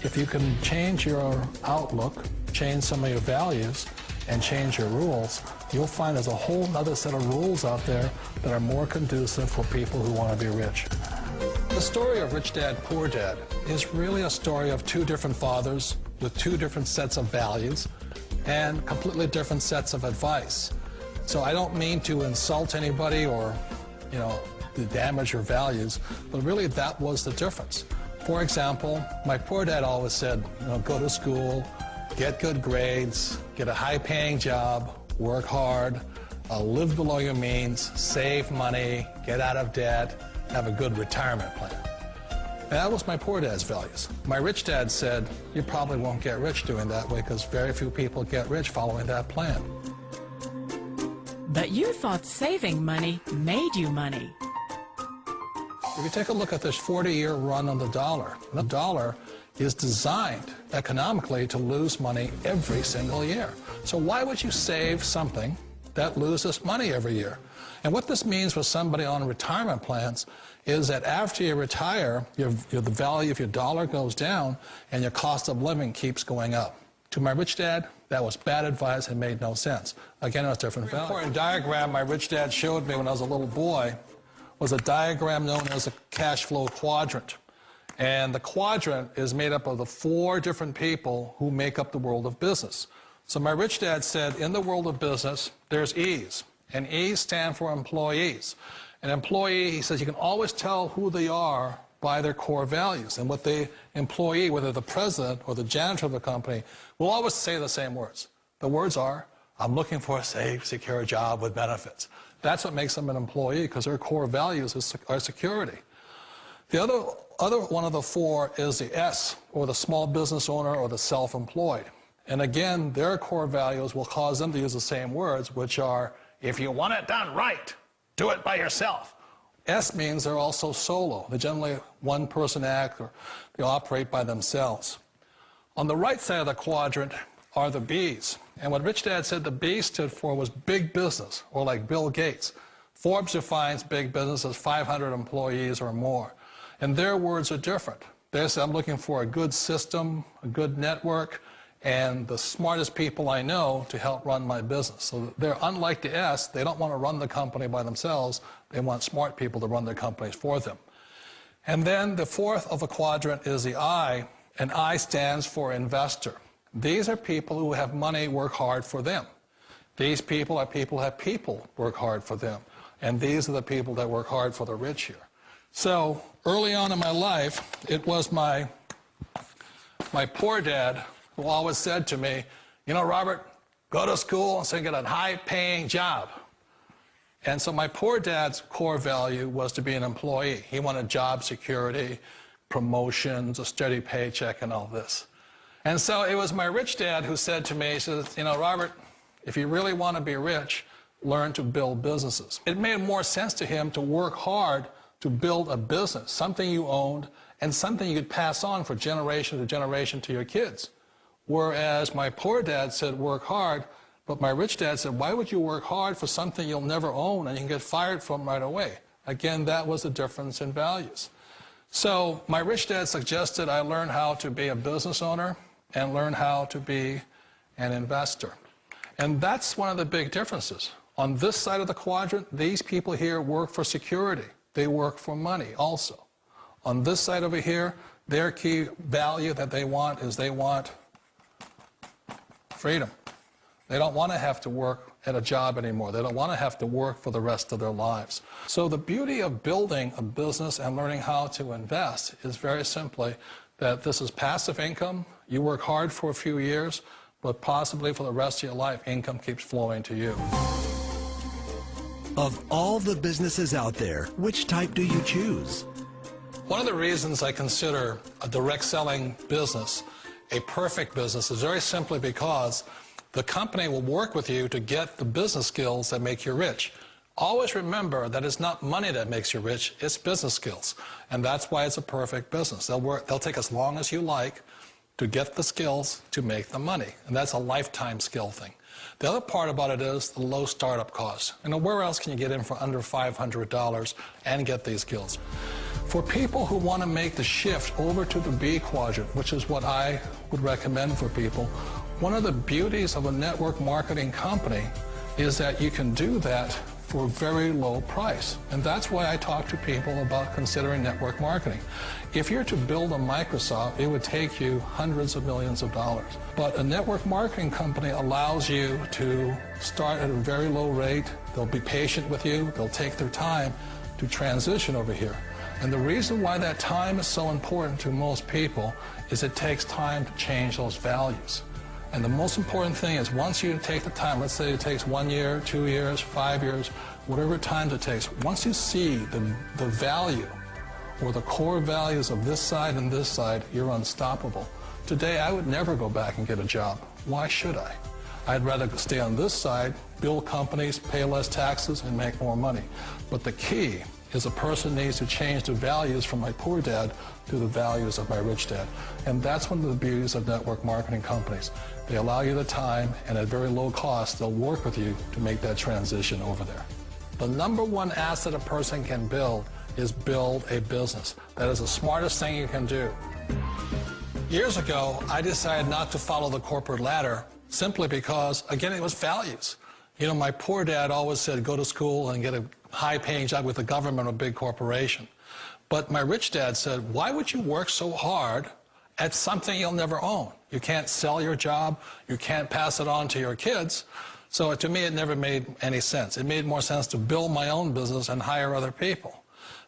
If you can change your outlook, change some of your values, and change your rules, you'll find there's a whole other set of rules out there that are more conducive for people who want to be rich. The story of Rich Dad, Poor Dad is really a story of two different fathers with two different sets of values and completely different sets of advice. So I don't mean to insult anybody or, to damage your values, but really that was the difference. For example, my poor dad always said, go to school, get good grades, get a high-paying job, work hard, live below your means, save money, get out of debt, have a good retirement plan. And that was my poor dad's values. My rich dad said, you probably won't get rich doing that way because very few people get rich following that plan. But you thought saving money made you money. If you take a look at this 40-year run on the dollar is designed economically to lose money every single year. So why would you save something that loses money every year? And what this means for somebody on retirement plans is that after you retire, the value of your dollar goes down and your cost of living keeps going up. To my rich dad, that was bad advice and made no sense. Again, it was different value. An important diagram my rich dad showed me when I was a little boy was a diagram known as a cash flow quadrant. And the quadrant is made up of the 4 different people who make up the world of business. So my rich dad said, in the world of business, there's E's. And E's stand for employees. An employee, he says, you can always tell who they are by their core values. And what the employee, whether the president or the janitor of the company, will always say the same words. The words are, I'm looking for a safe, secure job with benefits. That's what makes them an employee, because their core values are security. The other one of the 4 is the S, or the small business owner or the self-employed. And again, their core values will cause them to use the same words, which are, if you want it done right, do it by yourself. S means they're also solo. They're generally one-person act, or they operate by themselves. On the right side of the quadrant are the B's. And what Rich Dad said the B stood for was big business, or like Bill Gates. Forbes defines big business as 500 employees or more. And their words are different. They say, I'm looking for a good system, a good network, and the smartest people I know to help run my business. So they're unlike the S. They don't want to run the company by themselves. They want smart people to run their companies for them. And then the 4th of the quadrant is the I, and I stands for investor. These are people who have money work hard for them. These people are people who have people work hard for them. And these are the people that work hard for the rich here. So early on in my life, it was my poor dad who always said to me, Robert, go to school and so you get a high-paying job. And so my poor dad's core value was to be an employee. He wanted job security, promotions, a steady paycheck, and all this. And so it was my rich dad who said to me, he says, Robert, if you really want to be rich, learn to build businesses. It made more sense to him to work hard to build a business, something you owned and something you could pass on for generation to generation to your kids. Whereas my poor dad said work hard, but my rich dad said, why would you work hard for something you'll never own and you can get fired from right away? Again, that was the difference in values. So my rich dad suggested I learn how to be a business owner and learn how to be an investor. And that's one of the big differences. On this side of the quadrant, these people here work for security. They work for money also. On this side over here, their key value that they want is they want freedom. They don't want to have to work at a job anymore. They don't want to have to work for the rest of their lives. So the beauty of building a business and learning how to invest is very simply that this is passive income. You work hard for a few years, but possibly for the rest of your life, income keeps flowing to you. Of all the businesses out there, which type do you choose? One of the reasons I consider a direct selling business a perfect business is very simply because the company will work with you to get the business skills that make you rich. Always remember that it's not money that makes you rich, it's business skills. And that's why it's a perfect business. They'll take as long as you like to get the skills to make the money. And that's a lifetime skill thing. The other part about it is the low startup cost. Where else can you get in for under $500 and get these skills? For people who want to make the shift over to the B quadrant, which is what I would recommend for people, one of the beauties of a network marketing company is that you can do that for a very low price. And that's why I talk to people about considering network marketing. If you're to build a Microsoft, it would take you hundreds of millions of dollars. But a network marketing company allows you to start at a very low rate. They'll be patient with you. They'll take their time to transition over here. And the reason why that time is so important to most people is it takes time to change those values. And the most important thing is once you take the time, let's say it takes 1 year, 2 years, 5 years, whatever time it takes, once you see the value or the core values of this side and this side, you're unstoppable. Today, I would never go back and get a job. Why should I? I'd rather stay on this side, build companies, pay less taxes, and make more money. But the key is a person needs to change the values from my poor dad to the values of my rich dad. And that's one of the beauties of network marketing companies. They allow you the time, and at very low cost, they'll work with you to make that transition over there. The number one asset a person can build is build a business. That is the smartest thing you can do. Years ago, I decided not to follow the corporate ladder simply because, again, it was values. You know, my poor dad always said, go to school and get a high-paying job with the government or a big corporation. But my rich dad said, why would you work so hard at something you'll never own? You can't sell your job. You can't pass it on to your kids. So to me, it never made any sense. It made more sense to build my own business and hire other people.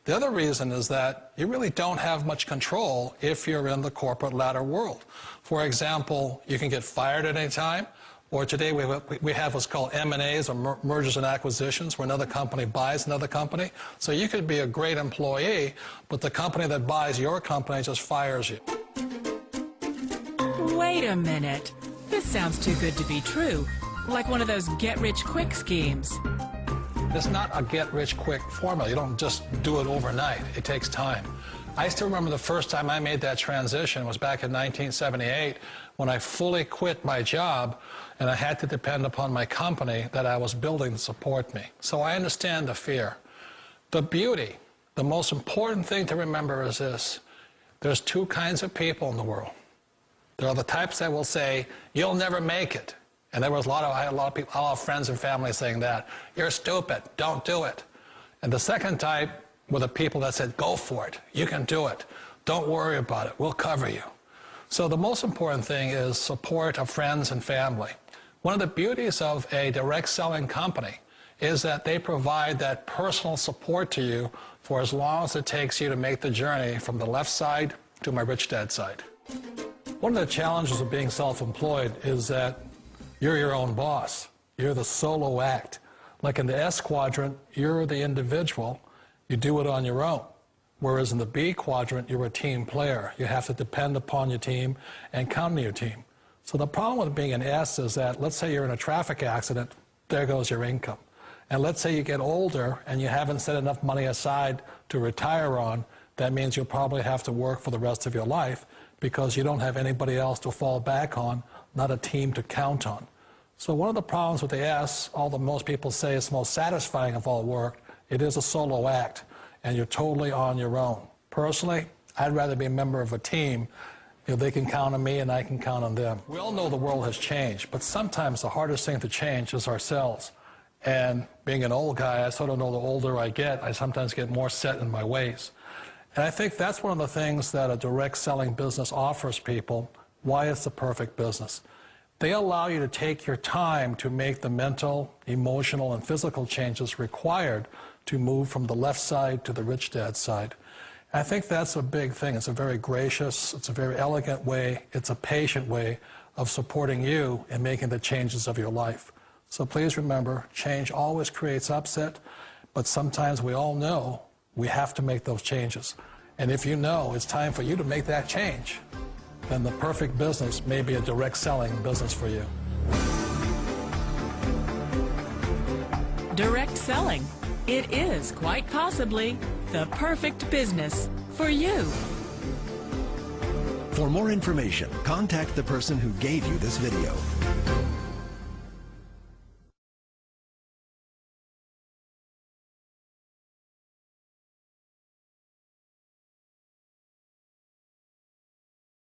The other reason is that you really don't have much control if you're in the corporate ladder world. For example, you can get fired at any time. Or today we have what's called M&As, or mergers and acquisitions, where another company buys another company. So you could be a great employee, but the company that buys your company just fires you. Wait a minute. This sounds too good to be true. Like one of those get-rich-quick schemes. It's not a get-rich-quick formula. You don't just do it overnight. It takes time. I still remember the first time I made that transition was back in 1978 when I fully quit my job and I had to depend upon my company that I was building to support me. So I understand the fear. The beauty, the most important thing to remember is this. There's two kinds of people in the world. There are the types that will say, you'll never make it. And I had a lot of people, a lot of friends and family saying that. You're stupid, don't do it. And the second type were the people that said, go for it, you can do it. Don't worry about it, we'll cover you. So the most important thing is support of friends and family. One of the beauties of a direct selling company is that they provide that personal support to you for as long as it takes you to make the journey from the left side to my rich dad side. One of the challenges of being self-employed is that you're your own boss. You're the solo act. Like in the S quadrant, you're the individual. You do it on your own. Whereas in the B quadrant, you're a team player. You have to depend upon your team and count on your team. So the problem with being an S is that, let's say you're in a traffic accident, there goes your income. And let's say you get older and you haven't set enough money aside to retire on, that means you'll probably have to work for the rest of your life because you don't have anybody else to fall back on, not a team to count on. So one of the problems with the S, although most people say it's most satisfying of all work, it is a solo act, and you're totally on your own. Personally, I'd rather be a member of a team. You know, they can count on me and I can count on them. We all know the world has changed, but sometimes the hardest thing to change is ourselves. And being an old guy, I sort of know the older I get, I sometimes get more set in my ways. And I think that's one of the things that a direct selling business offers people, why it's the perfect business. They allow you to take your time to make the mental, emotional, and physical changes required to move from the left side to the rich dad side. I think that's a big thing. It's a very gracious, it's a very elegant way, it's a patient way of supporting you in making the changes of your life. So please remember, change always creates upset, but sometimes we all know we have to make those changes. And if you know it's time for you to make that change, then the perfect business may be a direct selling business for you. Direct selling. It is quite possibly the perfect business for you. For more information, contact the person who gave you this video.